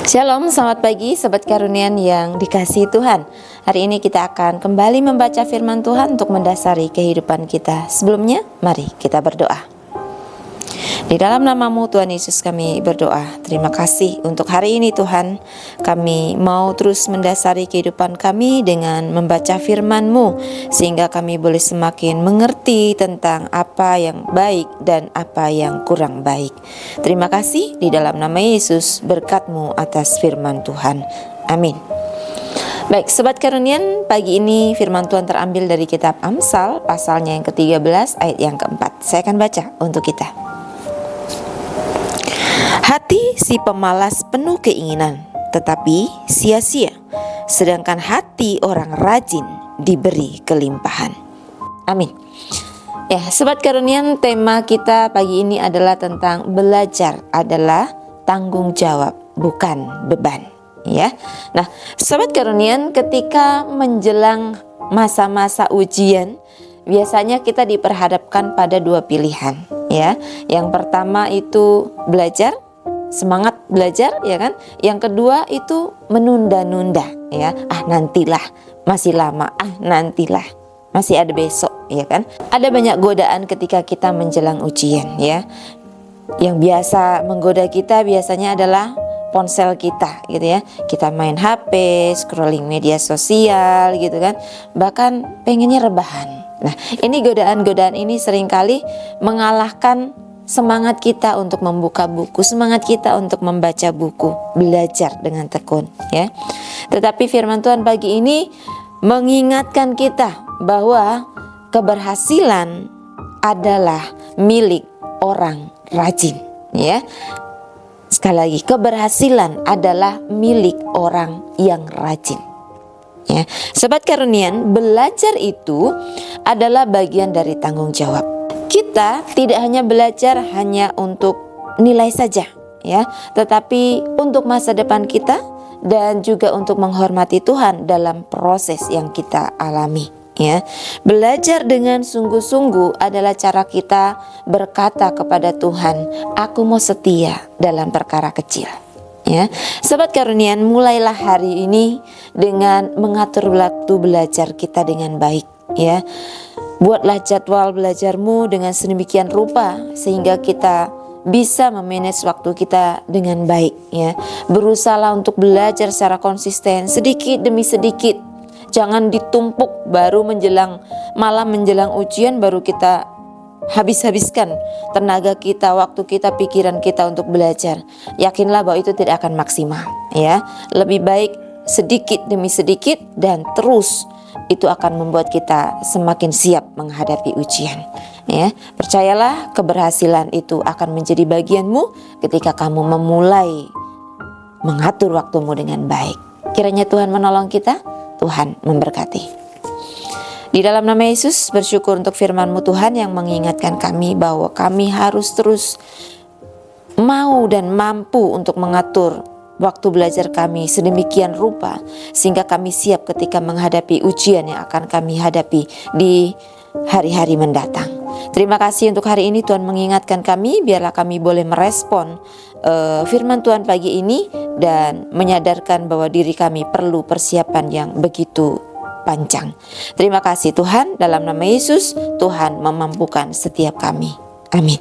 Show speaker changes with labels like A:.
A: Shalom, selamat pagi Sobat Karunian yang dikasihi Tuhan. Hari ini kita akan kembali membaca firman Tuhan untuk mendasari kehidupan kita. Sebelumnya, mari kita berdoa. Di dalam nama-Mu Tuhan Yesus kami berdoa. Terima kasih untuk hari ini Tuhan. Kami mau terus mendasari kehidupan kami dengan membaca firman-Mu, sehingga kami boleh semakin mengerti tentang apa yang baik dan apa yang kurang baik. Terima kasih di dalam nama Yesus, berkat-Mu atas firman Tuhan. Amin. Baik, Sobat Karunian, pagi ini firman Tuhan terambil dari kitab Amsal, pasalnya yang ke-13, ayat yang ke-4. Saya akan baca untuk kita. Hati si pemalas penuh keinginan, tetapi sia-sia, sedangkan hati orang rajin diberi kelimpahan. Amin. Ya, Sobat Karunian, tema kita pagi ini adalah tentang belajar adalah tanggung jawab, bukan beban. Ya, nah, Sobat Karunian, ketika menjelang masa-masa ujian, biasanya kita diperhadapkan pada dua pilihan. Ya, yang pertama itu belajar, semangat belajar, ya kan? Yang kedua itu menunda-nunda, ya. Nantilah, masih lama. Nantilah, masih ada besok, ya kan? Ada banyak godaan ketika kita menjelang ujian, ya. Yang biasa menggoda kita biasanya adalah ponsel kita, gitu ya. Kita main HP, scrolling media sosial, gitu kan. Bahkan pengennya rebahan. Nah, ini godaan-godaan ini seringkali mengalahkan semangat kita untuk membuka buku, semangat kita untuk membaca buku, belajar dengan tekun, ya. Tetapi firman Tuhan pagi ini mengingatkan kita bahwa keberhasilan adalah milik orang rajin, ya. Sekali lagi, keberhasilan adalah milik orang yang rajin. Ya, Sobat Karunian, belajar itu adalah bagian dari tanggung jawab. Kita tidak hanya belajar hanya untuk nilai saja, ya, tetapi untuk masa depan kita dan juga untuk menghormati Tuhan dalam proses yang kita alami, ya. Belajar dengan sungguh-sungguh adalah cara kita berkata kepada Tuhan, "Aku mau setia dalam perkara kecil." Ya, Sobat Karunian, mulailah hari ini dengan mengatur waktu belajar kita dengan baik, ya. Buatlah jadwal belajarmu dengan sedemikian rupa sehingga kita bisa memanage waktu kita dengan baik, ya. Berusahalah untuk belajar secara konsisten, sedikit demi sedikit. Jangan ditumpuk baru menjelang malam menjelang ujian baru kita habiskan tenaga kita, waktu kita, pikiran kita untuk belajar. Yakinlah bahwa itu tidak akan maksimal, ya. Lebih baik sedikit demi sedikit dan terus, itu akan membuat kita semakin siap menghadapi ujian, ya. Percayalah, keberhasilan itu akan menjadi bagianmu ketika kamu memulai mengatur waktumu dengan baik. Kiranya Tuhan menolong kita, Tuhan memberkati. Di dalam nama Yesus, bersyukur untuk firman-Mu Tuhan yang mengingatkan kami bahwa kami harus terus mau dan mampu untuk mengatur waktu belajar kami sedemikian rupa sehingga kami siap ketika menghadapi ujian yang akan kami hadapi di hari-hari mendatang. Terima kasih untuk hari ini Tuhan mengingatkan kami, biarlah kami boleh merespon firman Tuhan pagi ini dan menyadarkan bahwa diri kami perlu persiapan yang begitu panjang. Terima kasih Tuhan, dalam nama Yesus Tuhan memampukan setiap kami. Amin.